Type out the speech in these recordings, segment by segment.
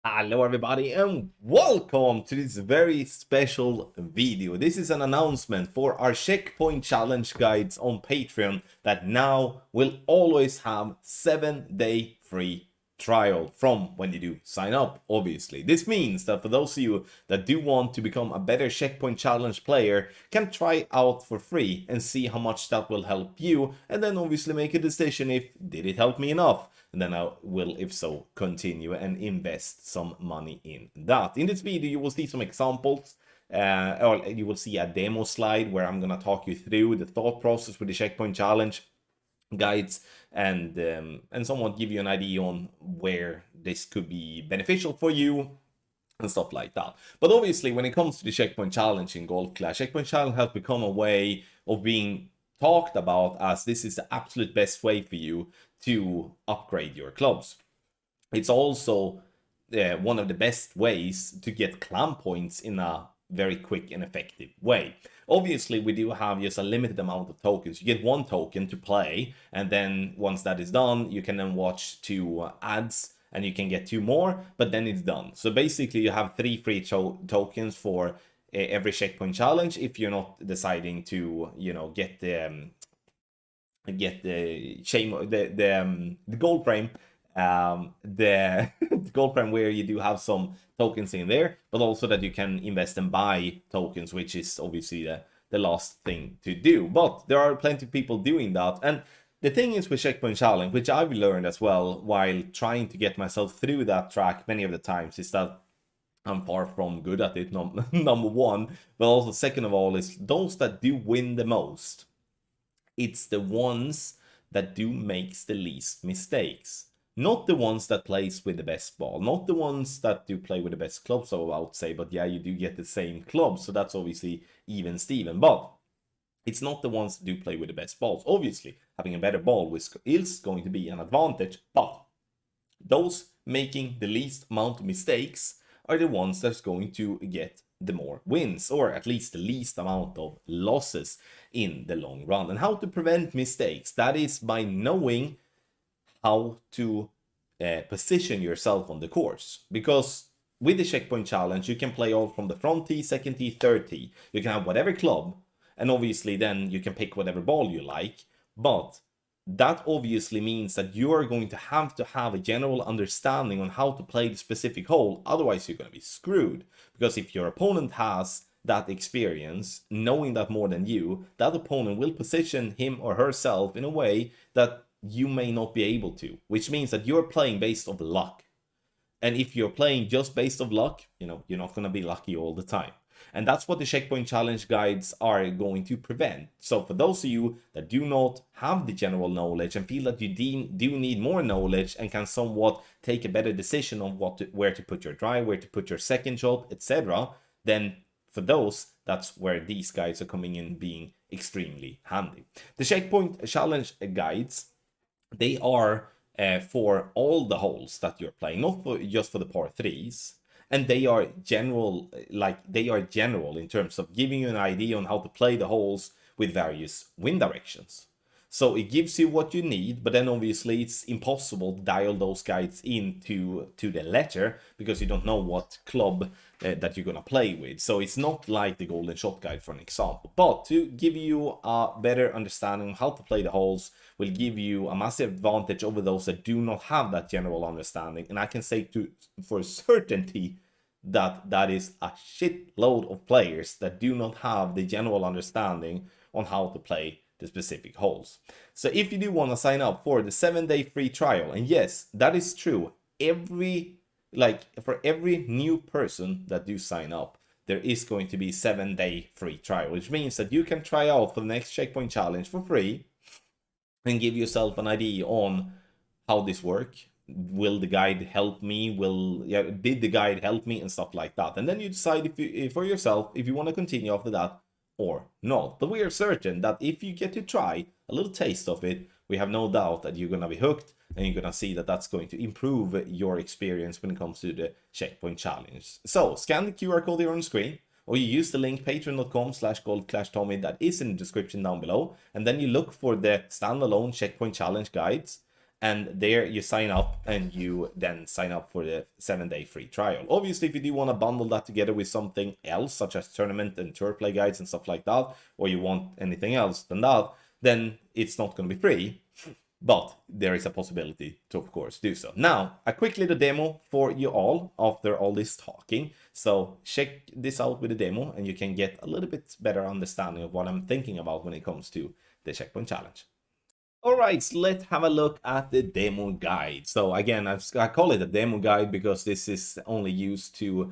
Hello everybody and welcome to this very special video. This is an announcement for our checkpoint challenge guides on Patreon that now will always have 7-day free trial from when you do sign up, obviously. This means that for those of you that do want to become a better checkpoint challenge player can try out for free and see how much that will help you, and then obviously make a decision if did it help me enough. And then I will, if so, continue and invest some money in that. In this video, you will see some examples, or you will see a demo slide where I'm going to talk you through the thought process with the checkpoint challenge guides and somewhat give you an idea on where this could be beneficial for you and stuff like that. But obviously, when it comes to the checkpoint challenge in Gold Clash, checkpoint challenge has become a way of being talked about as this is the absolute best way for you to upgrade your clubs. It's also one of the best ways to get clan points in a very quick and effective way. Obviously, we do have just a limited amount of tokens. You get one token to play, and then once that is done, you can then watch 2 ads, and you can get 2 more, but then it's done. So basically, you have 3 free tokens for every checkpoint challenge if you're not deciding to, get the gold frame, the gold frame where you do have some tokens in there, but also that you can invest and buy tokens, which is obviously the last thing to do. But there are plenty of people doing that, and the thing is with checkpoint challenge, which I've learned as well while trying to get myself through that track many of the times, is that I'm far from good at it, number one, but also second of all is those that do win the most. It's the ones that do makes the least mistakes. Not the ones that plays with the best ball, not the ones that do play with the best clubs, so I would say, but yeah, you do get the same clubs, so that's obviously even Steven, but it's not the ones that do play with the best balls. Obviously, having a better ball is going to be an advantage, but those making the least amount of mistakes are the ones that's going to get the more wins, or at least the least amount of losses in the long run. And how to prevent mistakes, that is by knowing how to position yourself on the course. Because with the checkpoint challenge, you can play all from the front tee, second tee, third tee. You can have whatever club, and obviously then you can pick whatever ball you like, but that obviously means that you are going to have a general understanding on how to play the specific hole, otherwise you're going to be screwed. Because if your opponent has that experience, knowing that more than you, that opponent will position him or herself in a way that you may not be able to, which means that you're playing based on luck. And if you're playing just based on luck, you're not going to be lucky all the time. And that's what the checkpoint challenge guides are going to prevent. So for those of you that do not have the general knowledge and feel that you do need more knowledge and can somewhat take a better decision on where to put your drive, where to put your second shot, etc., then for those, that's where these guides are coming in being extremely handy. The checkpoint challenge guides, they are for all the holes that you're playing, not just for the par 3s. And they are general, in terms of giving you an idea on how to play the holes with various wind directions. So it gives you what you need, but then obviously it's impossible to dial those guides into the letter because you don't know what club that you're going to play with. So it's not like the golden shot guide, for an example. But to give you a better understanding of how to play the holes will give you a massive advantage over those that do not have that general understanding. And I can say for certainty that is a shitload of players that do not have the general understanding on how to play the specific holes. So if you do want to sign up for the 7-day free trial, and yes, that is true, for every new person that do sign up, there is going to be 7-day free trial, which means that you can try out for the next checkpoint challenge for free and give yourself an idea on how this works. Will the guide help me? Did the guide help me, and stuff like that? And then you decide for yourself if you want to continue after that or not. But we are certain that if you get to try a little taste of it, we have no doubt that you're going to be hooked, and you're going to see that that's going to improve your experience when it comes to the checkpoint challenge. So scan the QR code here on the screen, or you use the link patreon.com/goldclashtommy that is in the description down below, and then you look for the standalone checkpoint challenge guides. and there you sign up, and you then sign up for the 7-day free trial. Obviously, if you do want to bundle that together with something else, such as tournament and tour play guides and stuff like that, or you want anything else than that, then it's not going to be free, but there is a possibility to, of course, do so. Now, a quick little demo for you all after all this talking. So check this out with the demo, and you can get a little bit better understanding of what I'm thinking about when it comes to the Checkpoint Challenge. Alright, so let's have a look at the demo guide. So again, I call it a demo guide because this is only used to,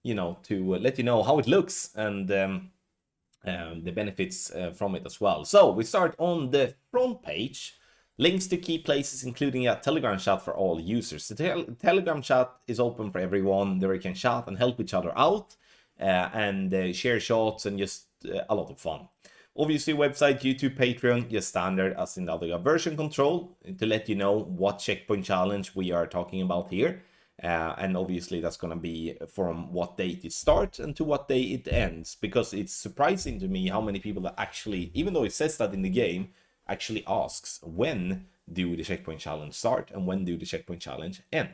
to let you know how it looks and the benefits from it as well. So we start on the front page. Links to key places, including a Telegram chat for all users. The Telegram chat is open for everyone. There you can chat and help each other out and share shots and just a lot of fun. Obviously, website, YouTube, Patreon, just standard as in the other version control to let you know what checkpoint challenge we are talking about here. And obviously, that's going to be from what date it starts and to what day it ends. Because it's surprising to me how many people that actually, even though it says that in the game, actually asks when do the checkpoint challenge start and when do the checkpoint challenge end.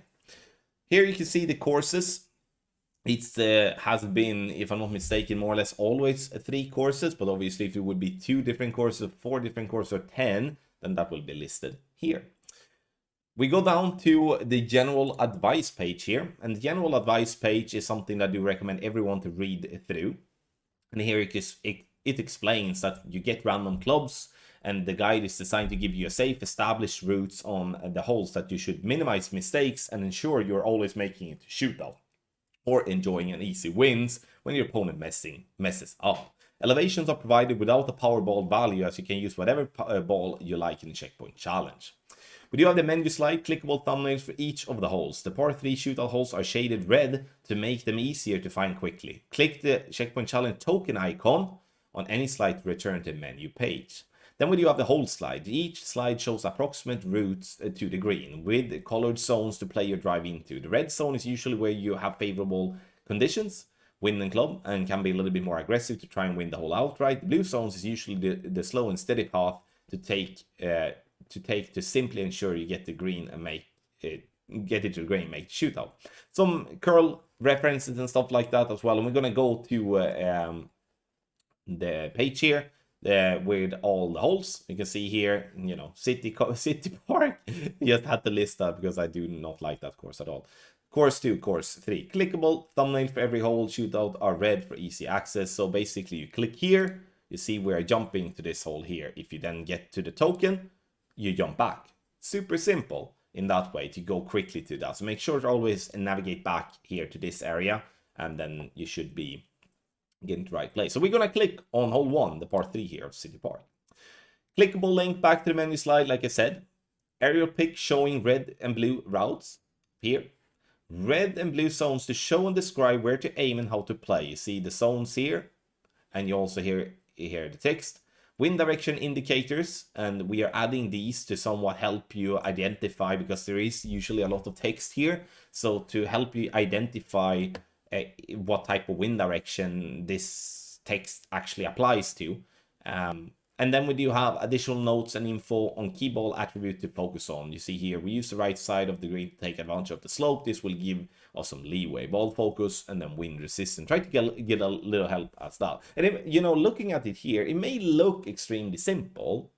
Here you can see the courses. It has been, if I'm not mistaken, more or less always 3 courses, but obviously if it would be 2 different courses, 4 different courses, or 10, then that will be listed here. We go down to the general advice page here, and the general advice page is something that I do recommend everyone to read through. And here it explains that you get random clubs, and the guide is designed to give you a safe, established routes on the holes that you should minimize mistakes and ensure you're always making it to shootout, or enjoying an easy wins when your opponent messes up. Elevations are provided without a Powerball value, as you can use whatever ball you like in the Checkpoint Challenge. We do have the menu slide, clickable thumbnails for each of the holes. The par 3 shootout holes are shaded red to make them easier to find quickly. Click the Checkpoint Challenge token icon on any slide to return to the menu page. Then we do have the hole slide. Each slide shows approximate routes to the green with colored zones to play your drive into. The red zone is usually where you have favorable conditions, win and club, and can be a little bit more aggressive to try and win the hole outright. The blue zones is usually the slow and steady path to take to simply ensure you get the green and get it to the green, make shootout. Some curl references and stuff like that as well. And we're gonna go to the page here. With all the holes, you can see here, City Park. Just had to list that because I do not like that course at all. Course 2, course 3. Clickable thumbnail for every hole shootout are red for easy access. So basically you click here, you see we're jumping to this hole here. If you then get to the token, you jump back. Super simple in that way to go quickly to that. So make sure to always navigate back here to this area, and then you should be getting to the right place. So we're going to click on hole 1, the part 3 here of City Park. Clickable link back to the menu slide, like I said. Aerial pic showing red and blue routes here. Red and blue zones to show and describe where to aim and how to play. You see the zones here, and you also hear the text. Wind direction indicators, and we are adding these to somewhat help you identify, because there is usually a lot of text here. So to help you identify what type of wind direction this text actually applies to. And then we do have additional notes and info on key ball attribute to focus on. You see here, we use the right side of the green to take advantage of the slope. This will give us some leeway. Ball focus and then wind resistance. Try to get a little help as that. And if, looking at it here, it may look extremely simple,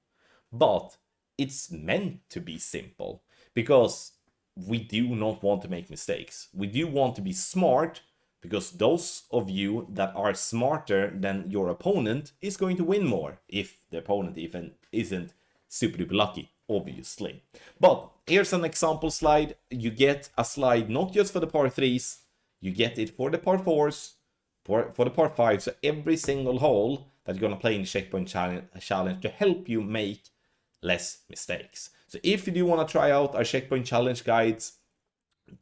but it's meant to be simple because we do not want to make mistakes. We do want to be smart, because those of you that are smarter than your opponent is going to win more if the opponent even isn't super duper lucky, obviously. But here's an example slide. You get a slide not just for the par 3s, you get it for the par 4s, for the par 5s, so every single hole that you're going to play in the Checkpoint Challenge to help you make less mistakes. So if you do want to try out our Checkpoint Challenge guides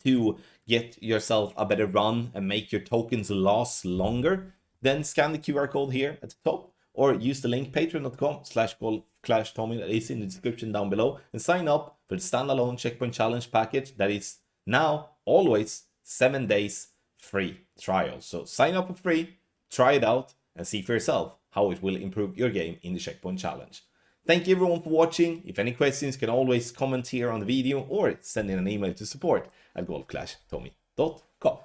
to get yourself a better run and make your tokens last longer, then scan the QR code here at the top, or use the link patreon.com/Tommy that is in the description down below, and sign up for the standalone Checkpoint Challenge package that is now always 7 days free trial. So sign up for free, try it out, and see for yourself how it will improve your game in the Checkpoint Challenge. Thank you everyone for watching. If any questions, you can always comment here on the video or send in an email to support@golfclashtommy.com.